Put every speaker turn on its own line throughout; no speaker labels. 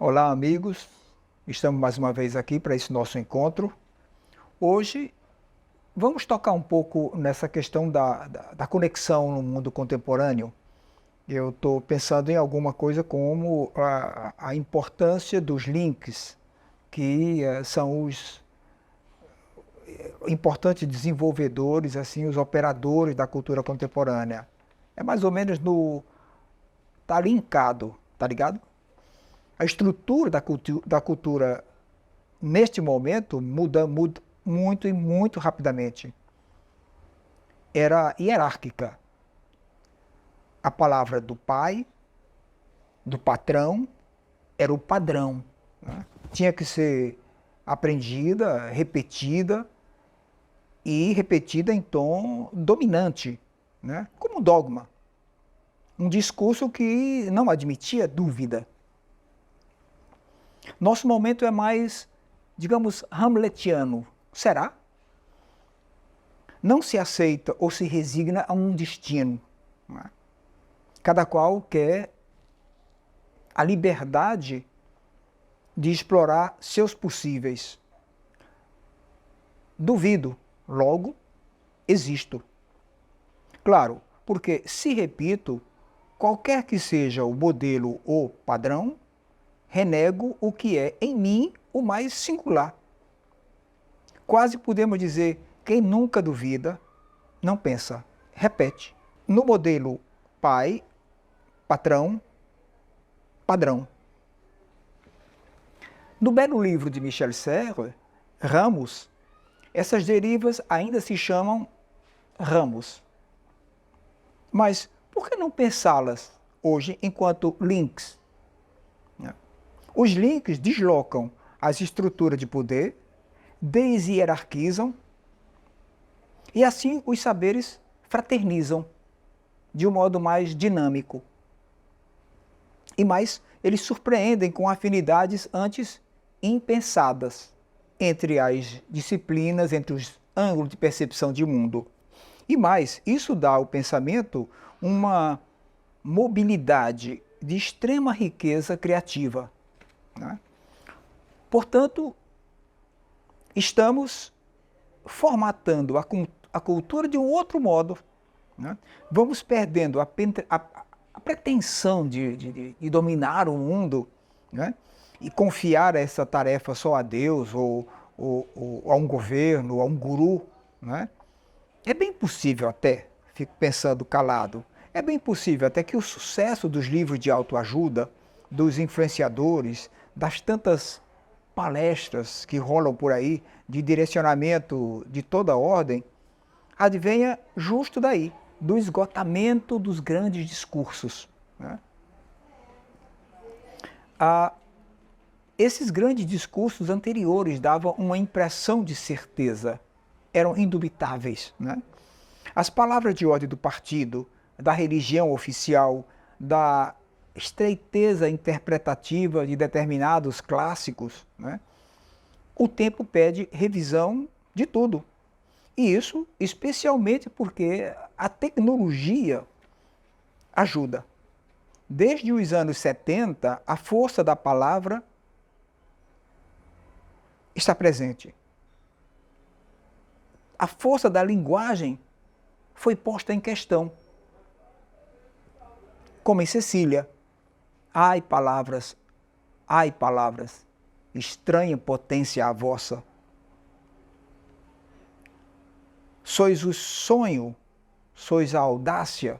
Olá, amigos. Estamos mais uma vez aqui para esse nosso encontro. Hoje vamos tocar um pouco nessa questão da conexão no mundo contemporâneo. Eu estou pensando em alguma coisa como a importância dos links, que são os importantes desenvolvedores, assim, os operadores da cultura contemporânea. É mais ou menos no... Tá linkado, tá ligado? A estrutura da cultura neste momento muda muito e muito rapidamente. Era hierárquica. A palavra do pai, do patrão, era o padrão, né? Tinha que ser aprendida, e repetida em tom dominante, né? Como um dogma. Um discurso que não admitia dúvida. Nosso momento é mais, digamos, hamletiano. Será? Não se aceita ou se resigna a um destino. Não é? Cada qual quer a liberdade de explorar seus possíveis. Duvido, logo existo. Claro, porque se repito, qualquer que seja o modelo ou padrão, renego o que é em mim o mais singular. Quase podemos dizer, quem nunca duvida, não pensa, repete. No modelo pai, patrão, padrão. No belo livro de Michel Serres, Ramos, essas derivas ainda se chamam ramos. Mas por que não pensá-las hoje enquanto links? Os links deslocam as estruturas de poder, deshierarquizam e assim os saberes fraternizam de um modo mais dinâmico. E mais, eles surpreendem com afinidades antes impensadas entre as disciplinas, entre os ângulos de percepção de mundo. E mais, isso dá ao pensamento uma mobilidade de extrema riqueza criativa, né? Portanto, estamos formatando a cultura de um outro modo, né? Vamos perdendo a pretensão de dominar o mundo, né? E confiar essa tarefa só a Deus ou a um governo, a um guru, né? É bem possível até, fico pensando calado, é bem possível até que o sucesso dos livros de autoajuda, dos influenciadores, das tantas palestras que rolam por aí, de direcionamento de toda ordem, advenha justo daí, do esgotamento dos grandes discursos, né? Esses grandes discursos anteriores davam uma impressão de certeza, eram indubitáveis, né? As palavras de ordem do partido, da religião oficial, da estreiteza interpretativa de determinados clássicos, né? O tempo pede revisão de tudo. E isso especialmente porque a tecnologia ajuda. Desde os anos 70, a força da palavra está presente. A força da linguagem foi posta em questão. Como em Cecília. Ai, palavras, estranha potência a vossa. Sois o sonho, sois a audácia,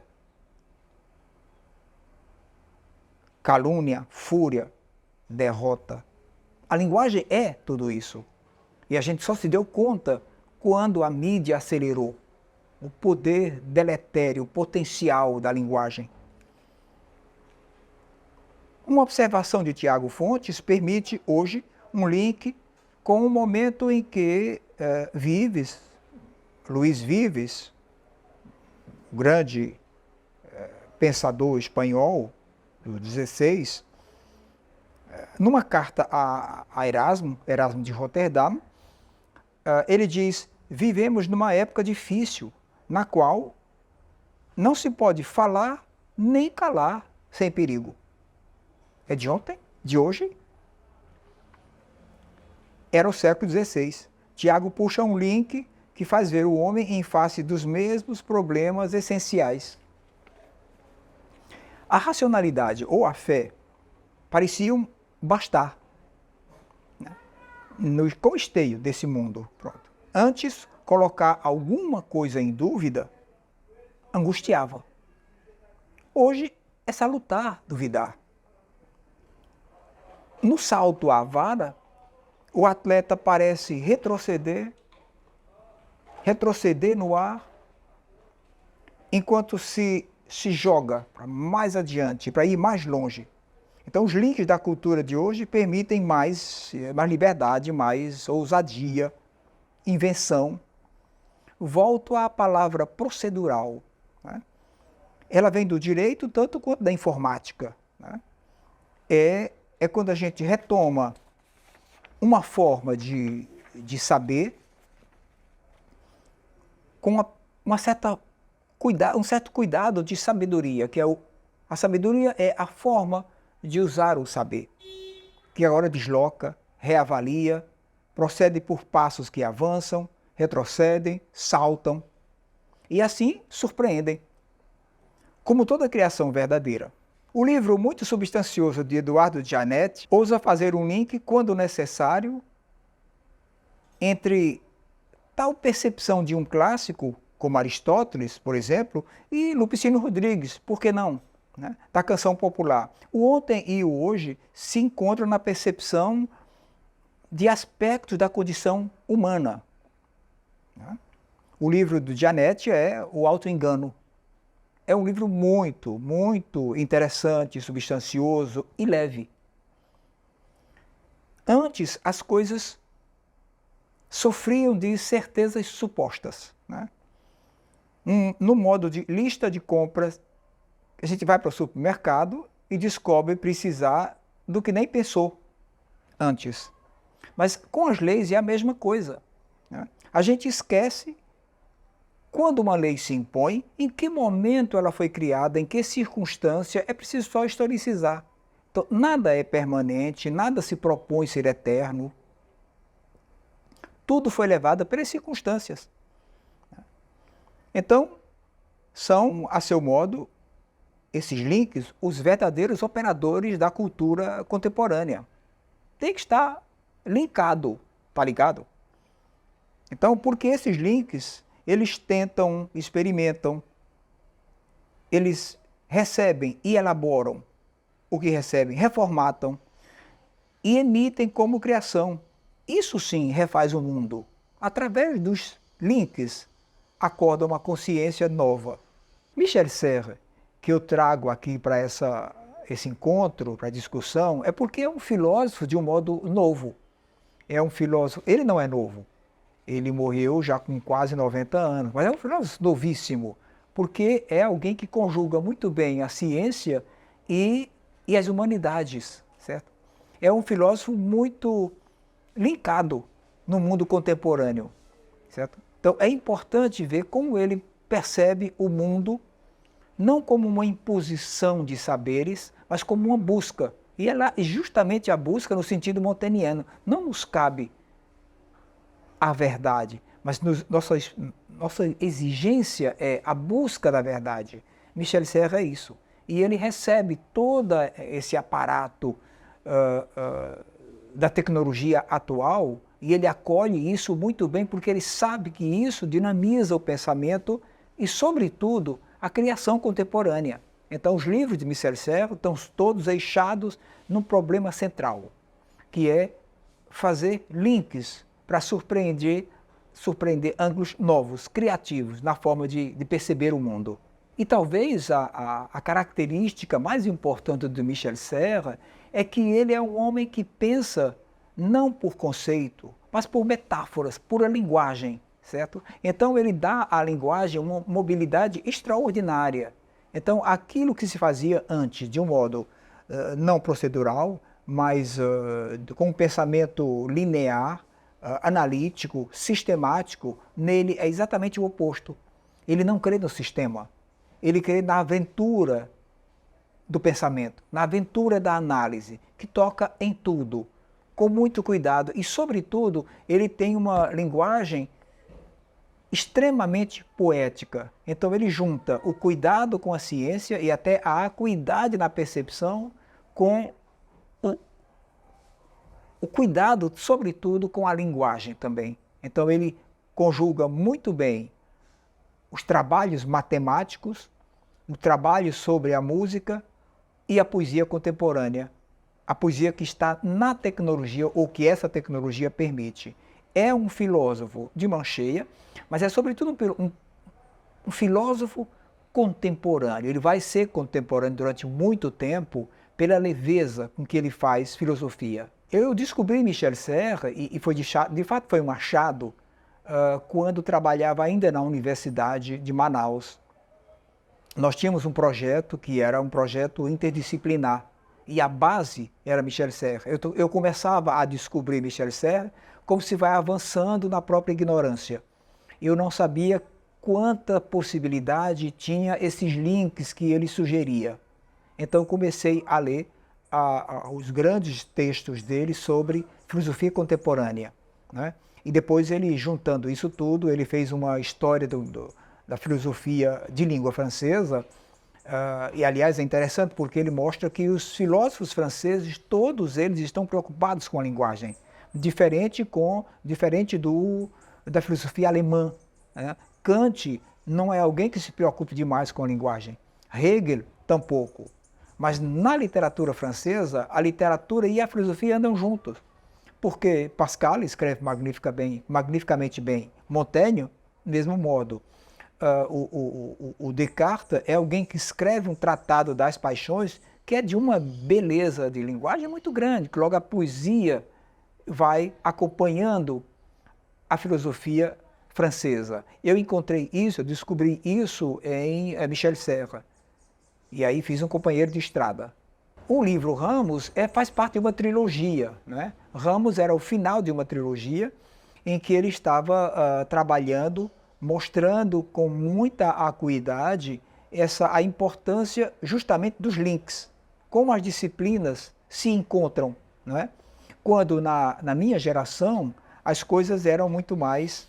calúnia, fúria, derrota. A linguagem é tudo isso. E a gente só se deu conta quando a mídia acelerou o poder deletério, o potencial da linguagem. Uma observação de Tiago Fontes permite hoje um link com o momento em que Luís Vives, o grande pensador espanhol do XVI, numa carta a Erasmo de Roterdã, ele diz: vivemos numa época difícil, na qual não se pode falar nem calar sem perigo. É de ontem? De hoje? era o século XVI. Tiago puxa um link que faz ver o homem em face dos mesmos problemas essenciais. A racionalidade ou a fé pareciam bastar, né, no conesteio desse mundo. Pronto. Antes, colocar alguma coisa em dúvida angustiava. Hoje é salutar duvidar. No salto à vara, o atleta parece retroceder no ar, enquanto se joga para mais adiante, para ir mais longe. Então, os links da cultura de hoje permitem mais liberdade, mais ousadia, invenção. Volto à palavra procedural, né? Ela vem do direito tanto quanto da informática, né? É quando a gente retoma uma forma de saber com um certo cuidado de sabedoria, que a sabedoria é a forma de usar o saber, que agora desloca, reavalia, procede por passos que avançam, retrocedem, saltam e assim surpreendem. Como toda criação verdadeira. O livro muito substancioso de Eduardo Giannetti ousa fazer um link, quando necessário, entre tal percepção de um clássico, como Aristóteles, por exemplo, e Lupicínio Rodrigues, por que não? Né? Da canção popular. O ontem e o hoje se encontram na percepção de aspectos da condição humana. Né? O livro do Giannetti é O Auto-Engano. É um livro muito, muito interessante, substancioso e leve. Antes, as coisas sofriam de certezas supostas, né? No modo de lista de compras, a gente vai para o supermercado e descobre precisar do que nem pensou antes. Mas com as leis é a mesma coisa, né? A gente esquece quando uma lei se impõe, em que momento ela foi criada, em que circunstância, é preciso só historicizar. Então, nada é permanente, nada se propõe ser eterno. Tudo foi levado pelas circunstâncias. Então, são, a seu modo, esses links, os verdadeiros operadores da cultura contemporânea. Tem que estar linkado, tá ligado? Então, porque esses links, eles tentam, experimentam, eles recebem e elaboram o que recebem, reformatam e emitem como criação. Isso sim refaz o mundo. Através dos links, acorda uma consciência nova. Michel Serres, que eu trago aqui para esse encontro, para a discussão, é porque é um filósofo de um modo novo. É um filósofo, ele não é novo. Ele morreu já com quase 90 anos, mas é um filósofo novíssimo, porque é alguém que conjuga muito bem a ciência e as humanidades, certo? É um filósofo muito linkado no mundo contemporâneo, certo? Então é importante ver como ele percebe o mundo não como uma imposição de saberes, mas como uma busca. E ela é justamente a busca no sentido montaniano. Não nos cabe a verdade, mas nossa exigência é a busca da verdade. Michel Serres é isso. E ele recebe todo esse aparato da tecnologia atual e ele acolhe isso muito bem porque ele sabe que isso dinamiza o pensamento e, sobretudo, a criação contemporânea. Então, os livros de Michel Serres estão todos eixados num problema central, que é fazer links para surpreender ângulos novos, criativos, na forma de perceber o mundo. E talvez a característica mais importante do Michel Serres é que ele é um homem que pensa não por conceito, mas por metáforas, por a linguagem, certo? Então ele dá à linguagem uma mobilidade extraordinária. Então aquilo que se fazia antes de um modo não procedural, mas com um pensamento linear, analítico, sistemático, nele é exatamente o oposto. Ele não crê no sistema, ele crê na aventura do pensamento, na aventura da análise, que toca em tudo. com muito cuidado e, sobretudo, ele tem uma linguagem extremamente poética. Então ele junta o cuidado com a ciência e até a acuidade na percepção com o cuidado, sobretudo, com a linguagem também. Então ele conjuga muito bem os trabalhos matemáticos, o trabalho sobre a música e a poesia contemporânea. A poesia que está na tecnologia, ou que essa tecnologia permite. É um filósofo de mão cheia, mas é sobretudo um filósofo contemporâneo. Ele vai ser contemporâneo durante muito tempo pela leveza com que ele faz filosofia. Eu descobri Michel Serres, e foi de fato foi um achado, quando trabalhava ainda na Universidade de Manaus. Nós tínhamos um projeto que era um projeto interdisciplinar, e a base era Michel Serres. Eu começava a descobrir Michel Serres como se vai avançando na própria ignorância. Eu não sabia quanta possibilidade tinha esses links que ele sugeria. Então eu comecei a ler os grandes textos dele sobre filosofia contemporânea, né? E depois ele, juntando isso tudo, ele fez uma história da filosofia de língua francesa, e aliás é interessante porque ele mostra que os filósofos franceses, todos eles estão preocupados com a linguagem, diferente da filosofia alemã, né? Kant não é alguém que se preocupe demais com a linguagem, Hegel tampouco. Mas na literatura francesa, a literatura e a filosofia andam juntos. Porque Pascal escreve magnificamente bem, Montaigne, mesmo modo. O Descartes é alguém que escreve um tratado das paixões que é de uma beleza de linguagem muito grande, que logo a poesia vai acompanhando a filosofia francesa. Eu encontrei isso, eu descobri isso em Michel Serres. E aí fiz um companheiro de estrada. O livro Ramos faz parte de uma trilogia, né? Ramos era o final de uma trilogia em que ele estava trabalhando, mostrando com muita acuidade a importância justamente dos links, como as disciplinas se encontram, né? Quando na minha geração as coisas eram muito mais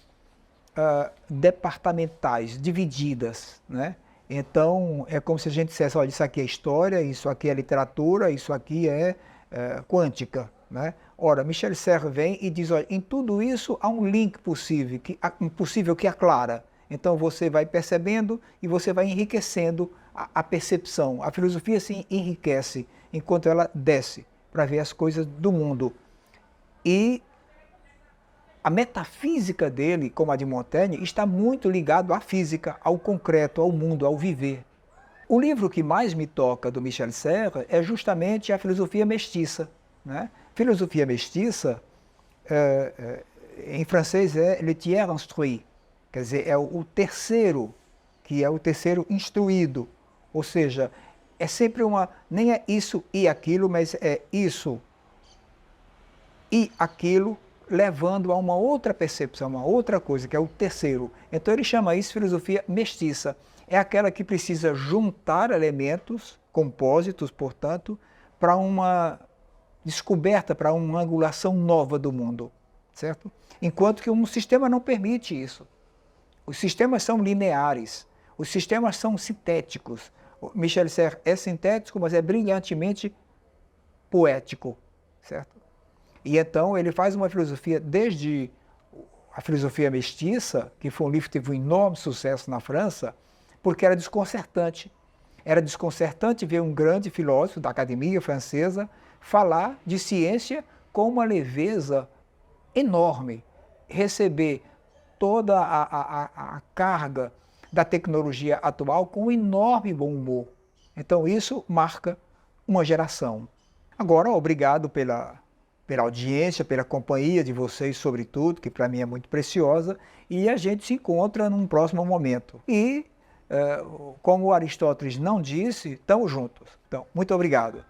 departamentais, divididas, né? Então, é como se a gente dissesse, olha, isso aqui é história, isso aqui é literatura, isso aqui é quântica, né? Ora, Michel Serres vem e diz, olha, em tudo isso há um link possível que aclara. Então você vai percebendo e você vai enriquecendo a percepção. A filosofia se enriquece enquanto ela desce para ver as coisas do mundo. E a metafísica dele, como a de Montaigne, está muito ligado à física, ao concreto, ao mundo, ao viver. O livro que mais me toca do Michel Serres é justamente a Filosofia Mestiça, né? Filosofia Mestiça, em francês é le tiers instruit, quer dizer, é o terceiro, que é o terceiro instruído, ou seja, é sempre nem é isso e aquilo, mas é isso e aquilo, levando a uma outra percepção, uma outra coisa, que é o terceiro. Então ele chama isso filosofia mestiça. É aquela que precisa juntar elementos, compósitos, portanto, para uma descoberta, para uma angulação nova do mundo, certo? Enquanto que um sistema não permite isso. Os sistemas são lineares, os sistemas são sintéticos. O Michel Serres é sintético, mas é brilhantemente poético, certo? E então ele faz uma filosofia, desde a filosofia mestiça, que foi um livro que teve um enorme sucesso na França, porque era desconcertante. Era desconcertante ver um grande filósofo da academia francesa falar de ciência com uma leveza enorme, receber toda a carga da tecnologia atual com um enorme bom humor. Então isso marca uma geração. Agora, obrigado pela audiência, pela companhia de vocês, sobretudo, que para mim é muito preciosa, e a gente se encontra num próximo momento. E, como Aristóteles não disse, estamos juntos. Então, muito obrigado.